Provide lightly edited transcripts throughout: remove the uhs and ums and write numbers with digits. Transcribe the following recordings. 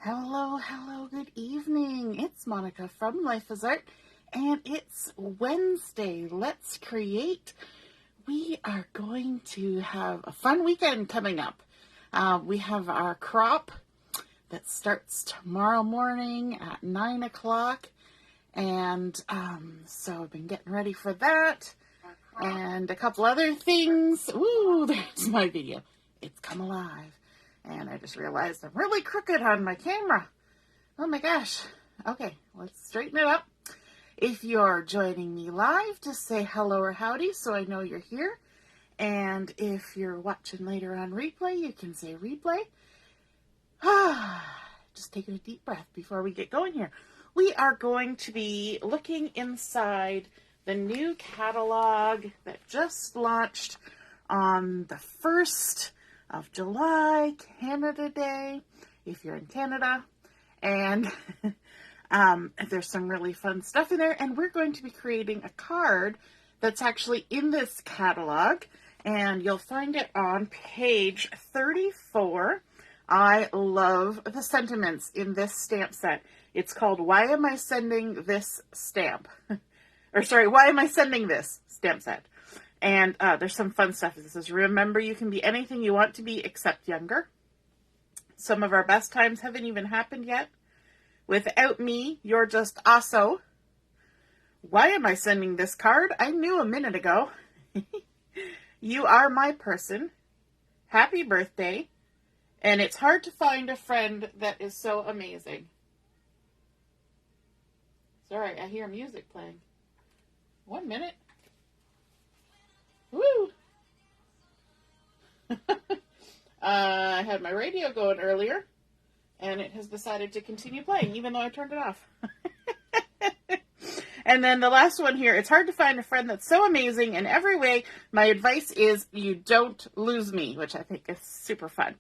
Hello, hello, good evening. It's Monica from Life is Art, and it's Wednesday. Let's create. We are going to have a fun weekend coming up. We have our crop that starts tomorrow morning at 9 o'clock, and so I've been getting ready for that, and a couple other things. Ooh, there's my video. It's come alive. And I just realized I'm really crooked on my camera. Oh my gosh. Okay, let's straighten it up. If you're joining me live, just say hello or howdy so I know you're here. And if you're watching later on replay, you can say replay. Just taking a deep breath before we get going here. We are going to be looking inside the new catalog that just launched on the 1st of July, Canada Day, if you're in Canada, and there's some really fun stuff in there, and we're going to be creating a card that's actually in this catalog, and you'll find it on page 34. I love the sentiments in this stamp set. It's called Why Am I Sending This Stamp? Why Am I Sending This Stamp Set? And there's some fun stuff. This is, remember, you can be anything you want to be except younger. Some of our best times haven't even happened yet. Without me, you're just also. Why am I sending this card? I knew a minute ago. You are my person. Happy birthday. And it's hard to find a friend that is so amazing. Sorry, I hear music playing. 1 minute. Woo! I had my radio going earlier, and it has decided to continue playing, even though I turned it off. And then the last one here, it's hard to find a friend that's so amazing in every way. My advice is you don't lose me, which I think is super fun.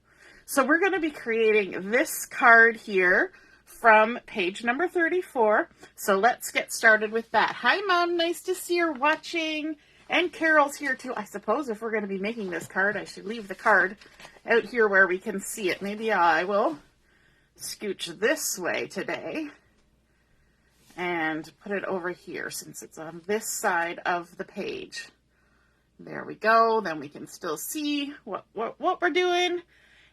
So we're going to be creating this card here from page number 34. So let's get started with that. Hi, Mom. Nice to see you're watching. And Carol's here too. I suppose if we're going to be making this card, I should leave the card out here where we can see it. Maybe I will scooch this way today and put it over here since it's on this side of the page. There we go. Then we can still see what we're doing.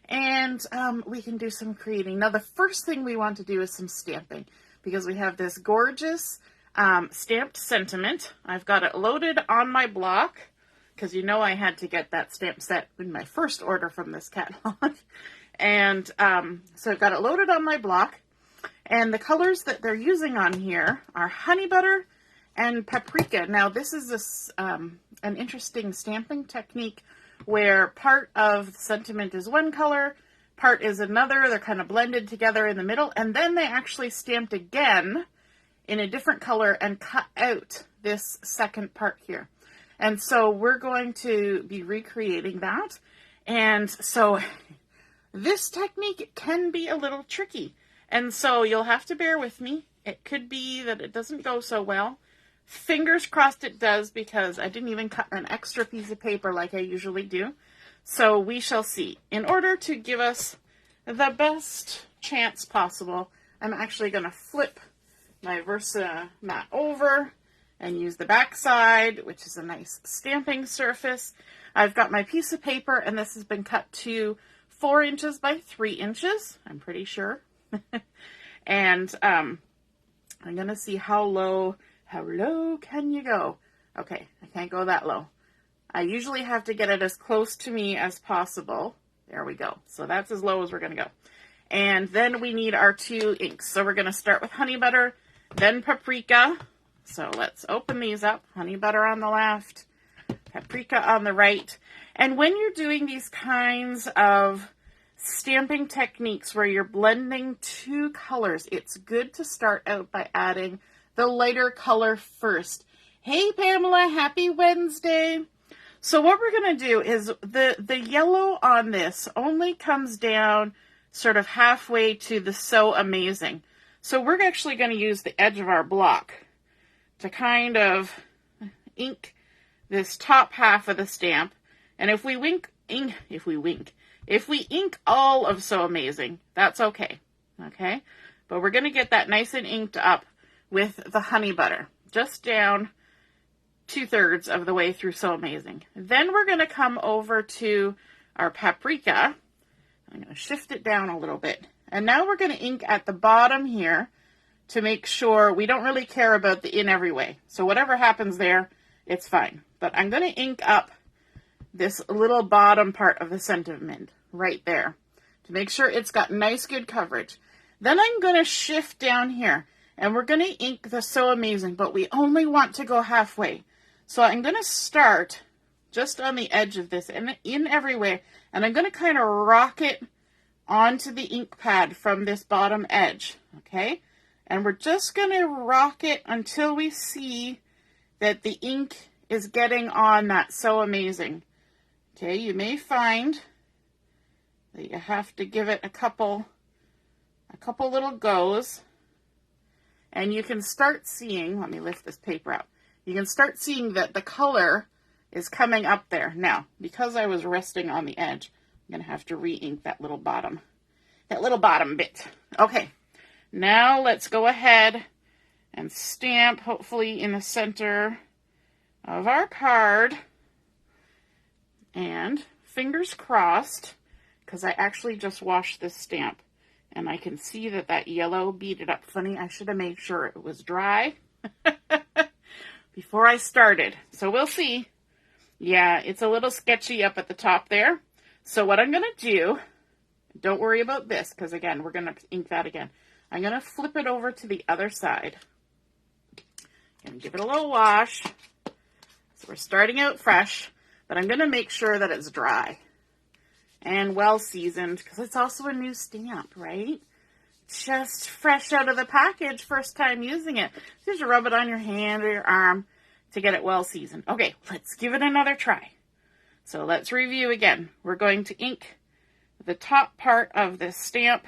And we can do some creating. Now, the first thing we want to do is some stamping because we have this gorgeous stamped sentiment. I've got it loaded on my block because you know I had to get that stamp set in my first order from this catalog. And so I've got it loaded on my block. And the colors that they're using on here are honey butter and paprika. Now this is an interesting stamping technique where part of the sentiment is one color, part is another. They're kind of blended together in the middle. And then they actually stamped again in a different color and cut out this second part here. And so we're going to be recreating that. And so this technique can be a little tricky. And so you'll have to bear with me. It could be that it doesn't go so well. Fingers crossed it does because I didn't even cut an extra piece of paper like I usually do. So we shall see. In order to give us the best chance possible, I'm actually going to flip my Versa mat over and use the back side, which is a nice stamping surface. I've got my piece of paper, and this has been cut to 4 inches by 3 inches, I'm pretty sure. And I'm going to see how low can you go? Okay, I can't go that low. I usually have to get it as close to me as possible. There we go. So that's as low as we're going to go. And then we need our 2 inks. So we're going to start with honey butter, then paprika. So let's open these up. Honey butter on the left, paprika on the right. And when you're doing these kinds of stamping techniques where you're blending 2 colors, it's good to start out by adding the lighter color first. Hey, Pamela, happy Wednesday. So what we're going to do is the yellow on this only comes down sort of halfway to the So Amazing. So we're actually going to use the edge of our block to kind of ink this top half of the stamp. And if we ink all of So Amazing, that's okay. okay? But we're going to get that nice and inked up with the honey butter, just down 2/3 of the way through So Amazing. Then we're going to come over to our Paprika. I'm going to shift it down a little bit. And now we're going to ink at the bottom here to make sure we don't really care about the In Every Way. So whatever happens there, it's fine. But I'm going to ink up this little bottom part of the sentiment right there to make sure it's got nice, good coverage. Then I'm going to shift down here and we're going to ink the So Amazing, but we only want to go halfway. So I'm going to start just on the edge of this and In Every Way, and I'm going to kind of rock it onto the ink pad from this bottom edge, okay? And we're just going to rock it until we see that the ink is getting on that So Amazing. Okay, you may find that you have to give it a couple little goes, and you can start seeing, let me lift this paper out, you can start seeing that the color is coming up there. Now, because I was resting on the edge, I'm going to have to re-ink that little bottom bit. Okay, now let's go ahead and stamp, hopefully in the center of our card. And fingers crossed, because I actually just washed this stamp, and I can see that that yellow beaded up funny. I should have made sure it was dry before I started. So we'll see. Yeah, it's a little sketchy up at the top there. So what I'm going to do, don't worry about this, because again, we're going to ink that again. I'm going to flip it over to the other side and give it a little wash. So we're starting out fresh, but I'm going to make sure that it's dry and well seasoned, because it's also a new stamp, right? Just fresh out of the package, first time using it. Just rub it on your hand or your arm to get it well seasoned. Okay, let's give it another try. So let's review again. We're going to ink the top part of this stamp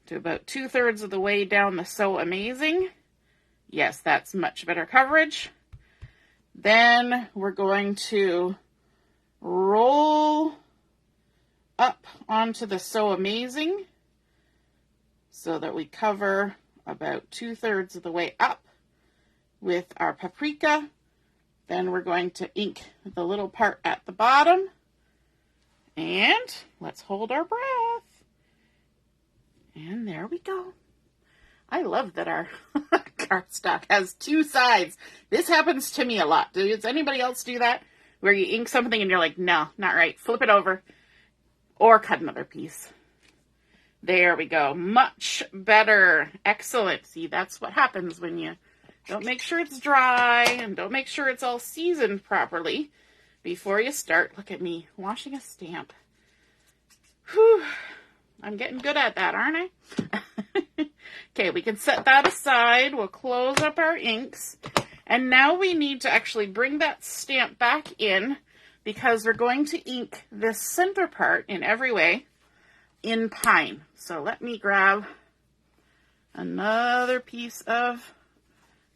to about 2/3 of the way down the So Amazing. Yes, that's much better coverage. Then we're going to roll up onto the So Amazing so that we cover about 2/3 of the way up with our Paprika. Then we're going to ink the little part at the bottom. And let's hold our breath. And there we go. I love that our cardstock has two sides. This happens to me a lot. Does anybody else do that? Where you ink something and you're like, no, not right. Flip it over. Or cut another piece. There we go. Much better. Excellent. See, that's what happens when you don't make sure it's dry and don't make sure it's all seasoned properly before you start. Look at me washing a stamp. Whew. I'm getting good at that, aren't I? Okay, we can set that aside. We'll close up our inks. And now we need to actually bring that stamp back in, because we're going to ink this center part In Every Way in pine. So let me grab another piece of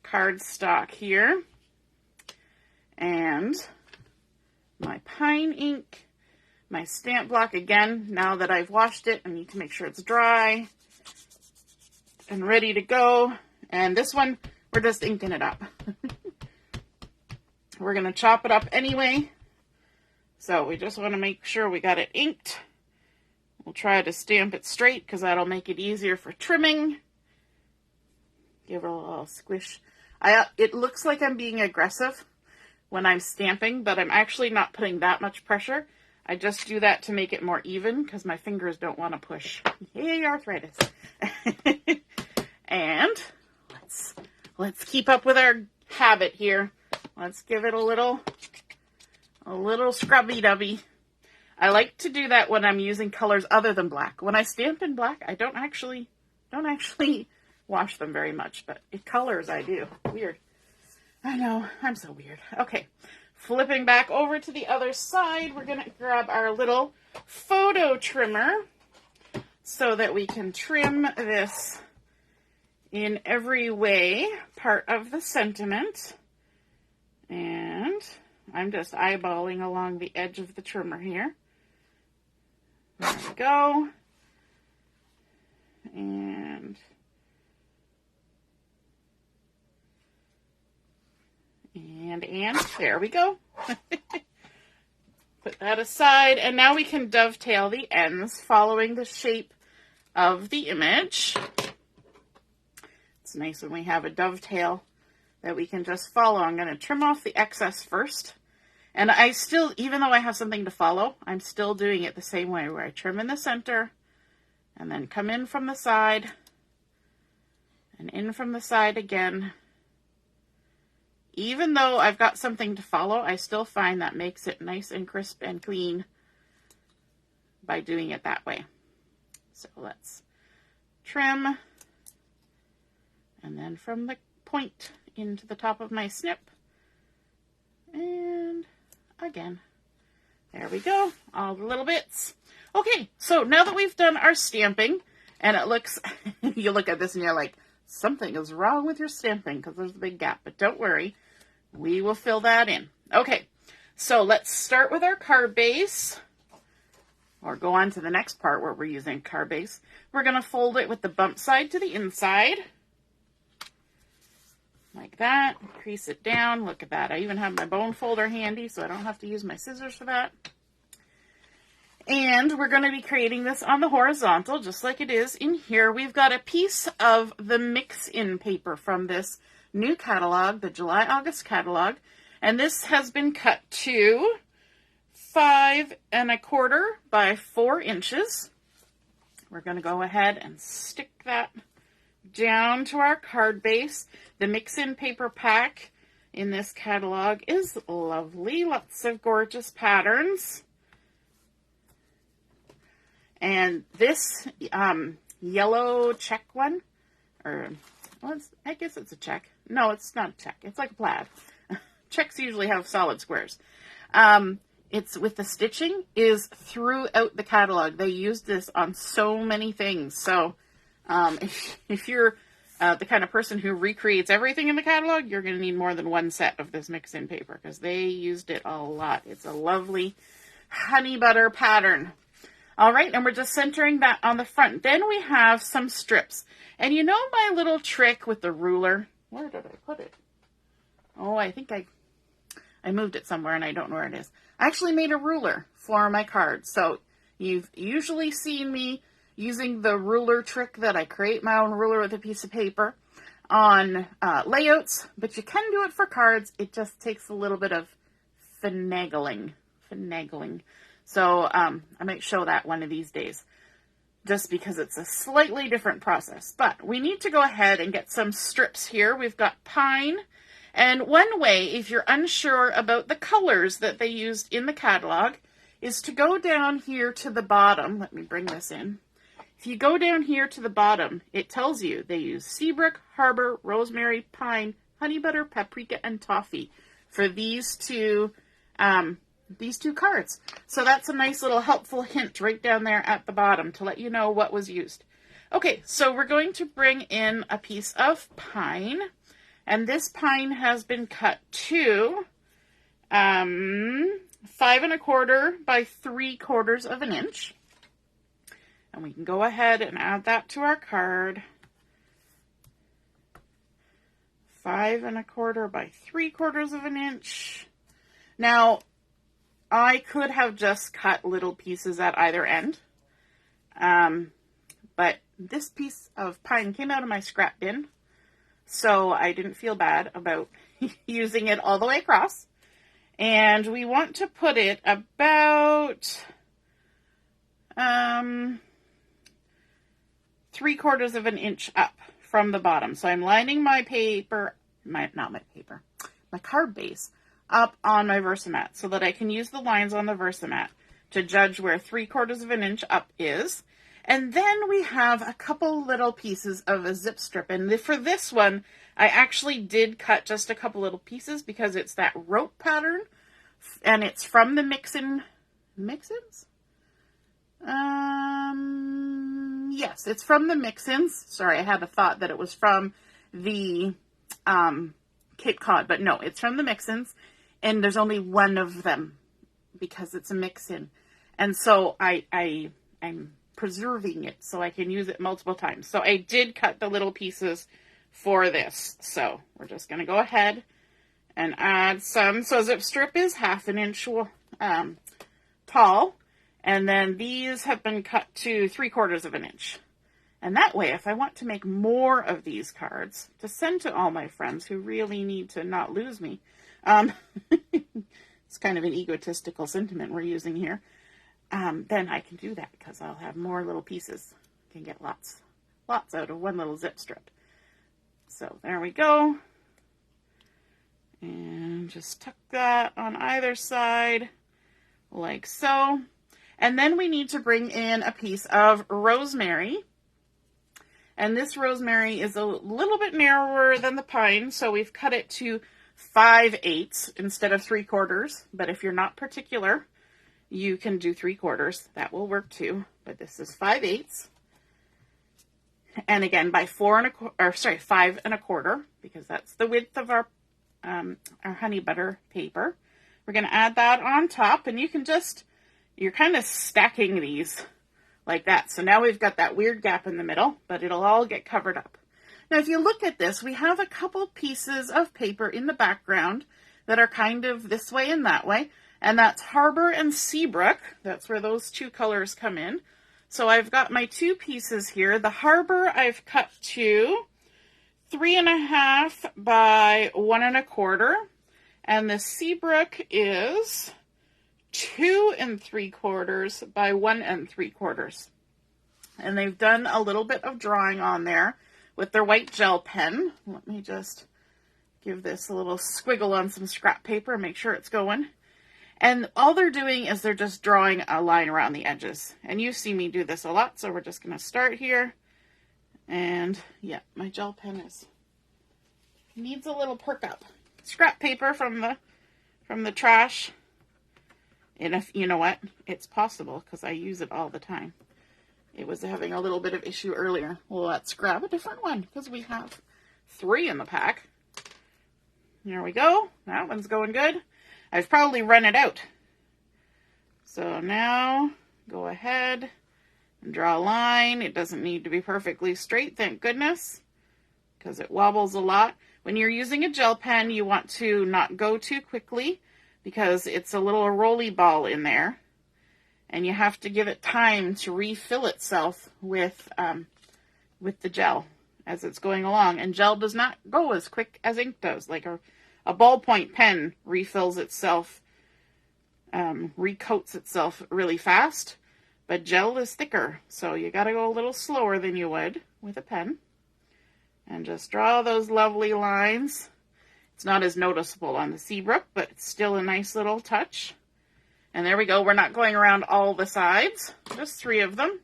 cardstock here and my pine ink, my stamp block again. Now that I've washed it, I need to make sure it's dry and ready to go. And this one, we're just inking it up. We're going to chop it up anyway. So we just want to make sure we got it inked. We'll try to stamp it straight because that'll make it easier for trimming. Give it a little squish. It looks like I'm being aggressive when I'm stamping, but I'm actually not putting that much pressure. I just do that to make it more even because my fingers don't want to push. Yay, arthritis. And let's keep up with our habit here. Let's give it a little scrubby-dubby. I like to do that when I'm using colors other than black. When I stamp in black, I don't actually wash them very much, but in colors I do. Weird. I know, I'm so weird. Okay, flipping back over to the other side, we're going to grab our little photo trimmer so that we can trim this In Every Way part of the sentiment. And I'm just eyeballing along the edge of the trimmer here. There we go. and there we go. Put that aside, and now we can dovetail the ends following the shape of the image. It's nice when we have a dovetail that we can just follow. I'm going to trim off the excess first. And I still, even though I have something to follow, I'm still doing it the same way, where I trim in the center and then come in from the side and in from the side again. Even though I've got something to follow, I still find that makes it nice and crisp and clean by doing it that way. So let's trim, and then from the point into the top of my snip, and again, there we go, all the little bits. Okay, so now that we've done our stamping, and it looks, you look at this and you're like, something is wrong with your stamping because there's a big gap, but don't worry, we will fill that in. Okay, so let's start with our card base, or go on to the next part where we're using card base. We're going to fold it with the bump side to the inside, like that. Crease it down. Look at that. I even have my bone folder handy, so I don't have to use my scissors for that. And we're going to be creating this on the horizontal, just like it is in here. We've got a piece of the mix-in paper from this new catalog, the July-August catalog. And this has been cut to 5 1/4 by 4 inches. We're going to go ahead and stick that down to our card base. The mix-in paper pack in this catalog is lovely. Lots of gorgeous patterns. And this yellow check one, or well, I guess it's a check. No, it's not a check. It's like a plaid. Checks usually have solid squares. It's with the stitching is throughout the catalog. They used this on so many things. So if you're the kind of person who recreates everything in the catalog, you're going to need more than one set of this mix-in paper because they used it a lot. It's a lovely honey butter pattern. All right, and we're just centering that on the front. Then we have some strips. And you know my little trick with the ruler? Where did I put it? Oh, I think I moved it somewhere and I don't know where it is. I actually made a ruler for my cards. So you've usually seen me using the ruler trick that I create my own ruler with a piece of paper on layouts, but you can do it for cards. It just takes a little bit of finagling. So I might show that one of these days, just because it's a slightly different process. But we need to go ahead and get some strips here. We've got pine. And one way, if you're unsure about the colors that they used in the catalog, is to go down here to the bottom. Let me bring this in. If you go down here to the bottom, it tells you they use Seabrook, Harbour, Rosemary, Pine, Honey Butter, Paprika, and Toffee for these two cards. So that's a nice little helpful hint right down there at the bottom to let you know what was used. Okay, so we're going to bring in a piece of pine, and this pine has been cut to 5 1/4 by 3/4 of an inch. And we can go ahead and add that to our card. 5 1/4 by 3/4 of an inch. Now, I could have just cut little pieces at either end, but this piece of pine came out of my scrap bin, so I didn't feel bad about using it all the way across. And we want to put it about 3/4 of an inch up from the bottom. So I'm lining my paper, my card base up on my Versamat so that I can use the lines on the Versamat to judge where 3/4 of an inch up is. And then we have a couple little pieces of a zip strip. And for this one, I actually did cut just a couple little pieces because it's that rope pattern. And it's from the mix-ins? Yes, it's from the mix-ins. Sorry, I had a thought that it was from the Cape Cod, but no, it's from the mix-ins. And there's only one of them because it's a mix-in. And so I'm preserving it so I can use it multiple times. So I did cut the little pieces for this. So we're just going to go ahead and add some. So zip strip is 1/2 inch tall. And then these have been cut to 3/4 inch. And that way, if I want to make more of these cards to send to all my friends who really need to not lose me, it's kind of an egotistical sentiment we're using here, then I can do that because I'll have more little pieces. I can get lots out of one little zip strip. So there we go. And just tuck that on either side like so. And then we need to bring in a piece of rosemary. And this rosemary is a little bit narrower than the pine, so we've cut it to 5/8 instead of 3/4. But if you're not particular, you can do 3/4. That will work too. But this is 5/8. And again, by 5 1/4, because that's the width of our honey butter paper. We're going to add that on top, and you can just, you're kind of stacking these like that. So now we've got that weird gap in the middle, but it'll all get covered up. Now, if you look at this, we have a couple pieces of paper in the background that are kind of this way and that way, and that's Harbour and Seabrook. That's where those two colors come in. So I've got my two pieces here. The Harbour I've cut to 3.5 by 1 1/4, and the Seabrook is 2 3/4 by 1 3/4. And they've done a little bit of drawing on there with their white gel pen. Let me just give this a little squiggle on some scrap paper and make sure it's going. And all they're doing is they're just drawing a line around the edges. And you see me do this a lot, so we're just going to start here. And yeah, my gel pen needs a little perk up. Scrap paper from the trash. And if you know what, it's possible because I use it all the time. It was having a little bit of issue earlier. Well, let's grab a different one because we have 3 in the pack. There we go. That one's going good. I've probably run it out. So now go ahead and draw a line. It doesn't need to be perfectly straight, thank goodness, because it wobbles a lot. When you're using a gel pen, you want to not go too quickly because it's a little rolly ball in there. And you have to give it time to refill itself with the gel as it's going along. And gel does not go as quick as ink does. Like a ballpoint pen refills itself, recoats itself really fast. But gel is thicker, so you got to go a little slower than you would with a pen. And just draw those lovely lines. It's not as noticeable on the Seabrook, but it's still a nice little touch. And there we go. We're not going around all the sides, just 3 of them.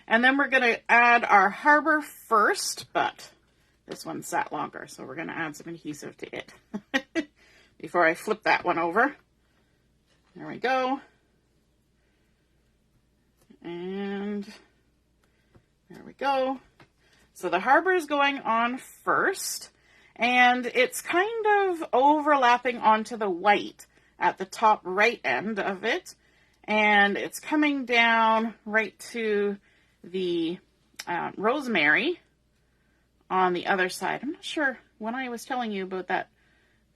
And then we're going to add our Harbour first, but this one sat longer, so we're going to add some adhesive to it before I flip that one over. There we go. And there we go. So the Harbour is going on first, and it's kind of overlapping onto the white at the top right end of it, and it's coming down right to the rosemary on the other side. I'm not sure when I was telling you about that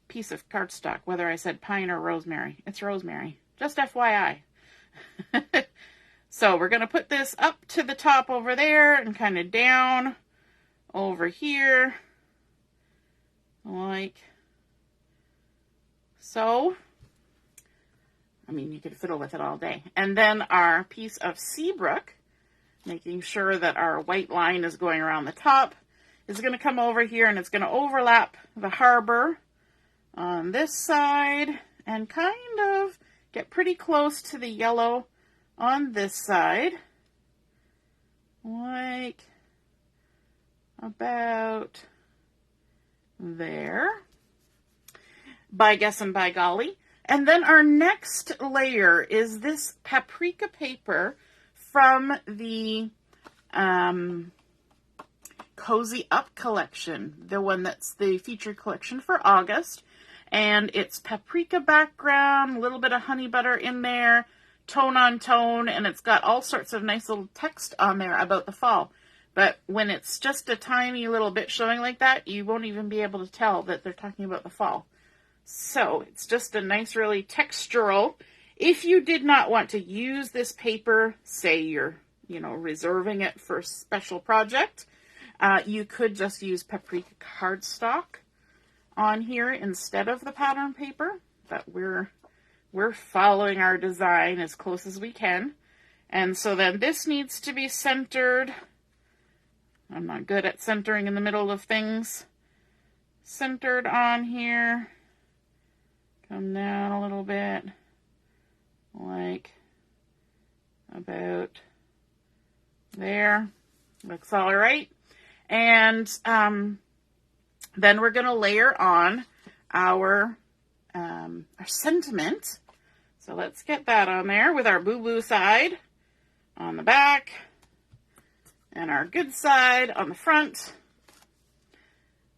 piece of cardstock whether I said pine or rosemary. It's rosemary, just FYI. So we're going to put this up to the top over there and kind of down over here like so. I mean, you could fiddle with it all day. And then our piece of Seabrook, making sure that our white line is going around the top, is going to come over here and it's going to overlap the Harbour on this side and kind of get pretty close to the yellow on this side. Like about there. By guess and by golly. And then our next layer is this Paprika paper from the Cozy Up collection, the one that's the featured collection for August. And it's paprika background, a little bit of honey butter in there, tone on tone, and it's got all sorts of nice little text on there about the fall. But when it's just a tiny little bit showing like that, you won't even be able to tell that they're talking about the fall. So it's just a nice, really textural. If you did not want to use this paper, say you're, reserving it for a special project, you could just use Paprika cardstock on here instead of the pattern paper. But we're following our design as close as we can. And so then this needs to be centered. I'm not good at centering in the middle of things. Centered on here. Come down a little bit. Like about there. Looks all right. And then we're going to layer on our sentiment. So let's get that on there with our boo-boo side on the back and our good side on the front.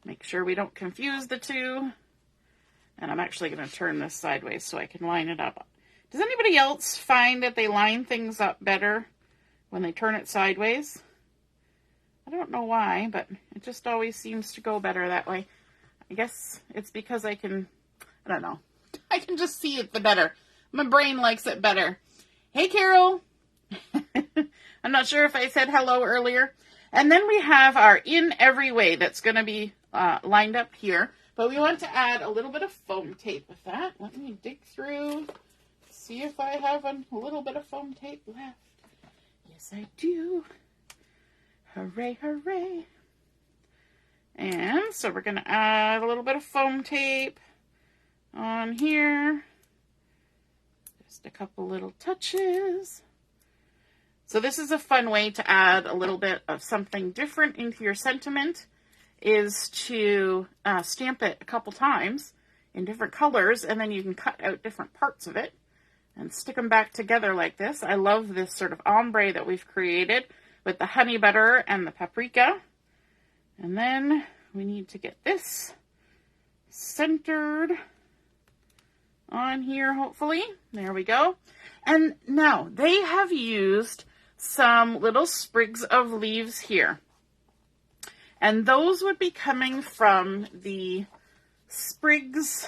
Make sure we don't confuse the two. And I'm actually going to turn this sideways so I can line it up. Does anybody else find that they line things up better when they turn it sideways? I don't know why, but it just always seems to go better that way. I guess it's because I don't know. I can just see it the better. My brain likes it better. Hey, Carol. I'm not sure if I said hello earlier. And then we have our in every way that's going to be lined up here. But we want to add a little bit of foam tape with that. Let me dig through, see if I have a little bit of foam tape left. Yes, I do. Hooray, hooray. And so we're going to add a little bit of foam tape on here. Just a couple little touches. So this is a fun way to add a little bit of something different into your sentiment, is to stamp it a couple times in different colors, and then you can cut out different parts of it and stick them back together like this. I love this sort of ombre that we've created with the honey butter and the paprika. And then we need to get this centered on here, hopefully. There we go. And now they have used some little sprigs of leaves here. And those would be coming from the Sprigs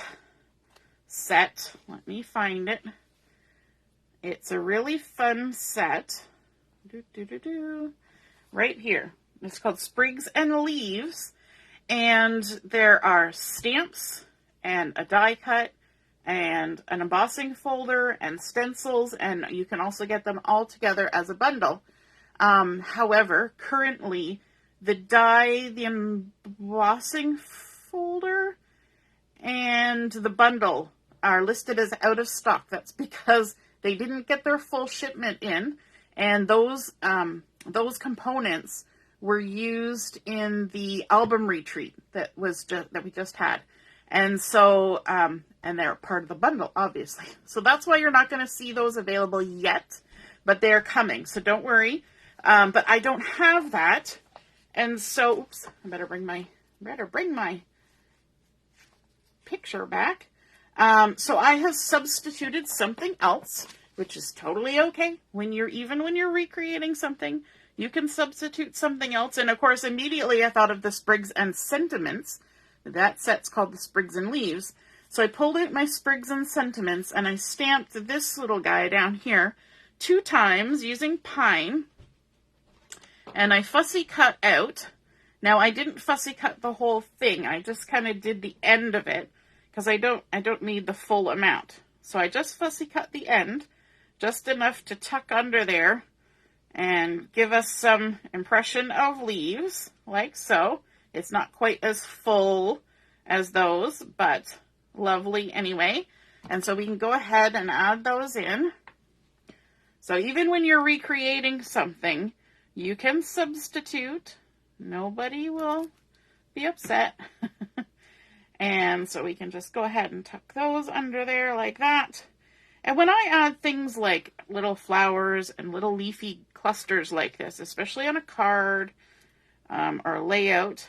set. Let me find it. It's a really fun set. Right here. It's called Sprigs and Leaves. And there are stamps and a die cut and an embossing folder and stencils, and you can also get them all together as a bundle. However, currently the die, the embossing folder, and the bundle are listed as out of stock. That's because they didn't get their full shipment in, and those components were used in the album retreat that we just had. And so, and they're part of the bundle, obviously. So that's why you're not going to see those available yet, but they're coming. So don't worry. But I don't have that. And so, oops, I better bring my picture back. So I have substituted something else, which is totally okay. When you're recreating something, you can substitute something else. And of course, immediately I thought of the Sprigs and Sentiments. That set's called the Sprigs and Leaves. So I pulled out my Sprigs and Sentiments and I stamped this little guy down here 2 times using pine. And I fussy cut out. Now I didn't fussy cut the whole thing. I just kind of did the end of it because I don't need the full amount. So I just fussy cut the end, just enough to tuck under there and give us some impression of leaves, like so. It's not quite as full as those, but lovely anyway. And so we can go ahead and add those in. So even when you're recreating something, you can substitute. Nobody will be upset. And so we can just go ahead and tuck those under there like that. And when I add things like little flowers and little leafy clusters like this, especially on a card or a layout,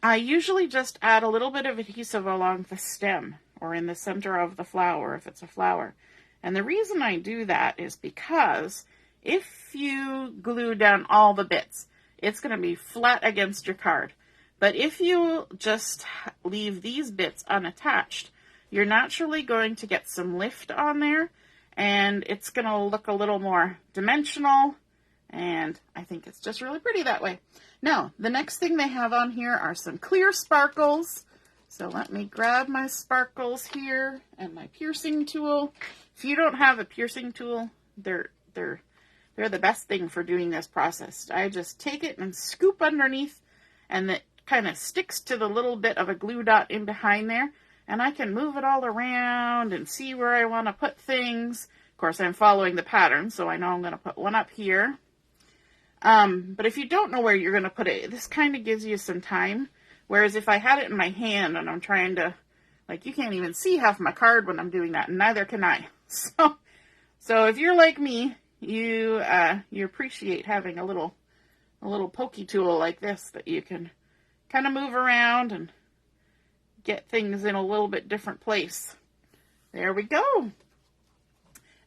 I usually just add a little bit of adhesive along the stem or in the center of the flower if it's a flower. And the reason I do that is because if you glue down all the bits, it's going to be flat against your card. But if you just leave these bits unattached, you're naturally going to get some lift on there, and it's going to look a little more dimensional, and I think it's just really pretty that way. Now, the next thing they have on here are some clear sparkles. So let me grab my sparkles here and my piercing tool. If you don't have a piercing tool, they're the best thing for doing this process. I just take it and scoop underneath, and it kind of sticks to the little bit of a glue dot in behind there, and I can move it all around and see where I want to put things. Of course, I'm following the pattern, so I know I'm going to put one up here. But if you don't know where you're going to put it, this kind of gives you some time. Whereas if I had it in my hand and I'm trying to, like, you can't even see half my card when I'm doing that, and neither can I. So if you're like me, you appreciate having a little pokey tool like this that you can kind of move around and get things in a little bit different place. There we go.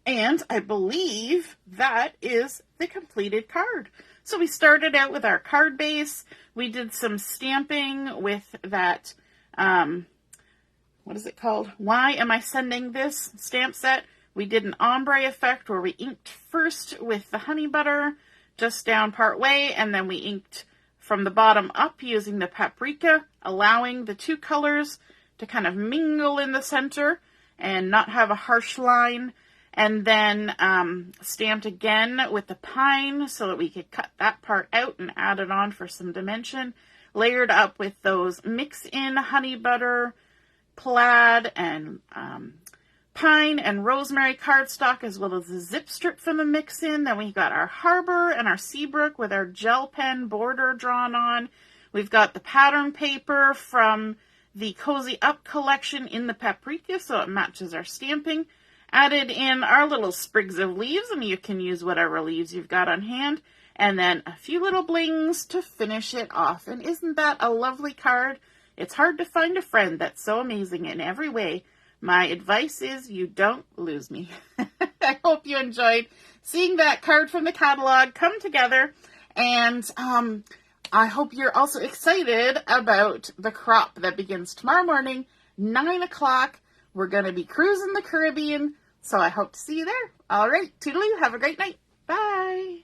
And I believe that is the completed card. So we started out with our card base. We did some stamping with that, what is it called? Why Am I Sending This stamp set? We did an ombre effect where we inked first with the honey butter just down part way, and then we inked from the bottom up using the Paprika, allowing the two colors to kind of mingle in the center and not have a harsh line. And then stamped again with the pine so that we could cut that part out and add it on for some dimension. Layered up with those mix-in honey butter, plaid, and pine and rosemary cardstock, as well as the zip strip from the mix-in. Then we got our Harbour and our Seabrook with our gel pen border drawn on. We've got the pattern paper from the Cozy Up collection in the Paprika, so it matches our stamping. Added in our little sprigs of leaves, and you can use whatever leaves you've got on hand. And then a few little blings to finish it off. And isn't that a lovely card? It's hard to find a friend that's so amazing in every way. My advice is you don't lose me. I hope you enjoyed seeing that card from the catalog come together. And I hope you're also excited about the crop that begins tomorrow morning, 9 o'clock. We're going to be cruising the Caribbean. So I hope to see you there. All right, toodaloo, have a great night. Bye.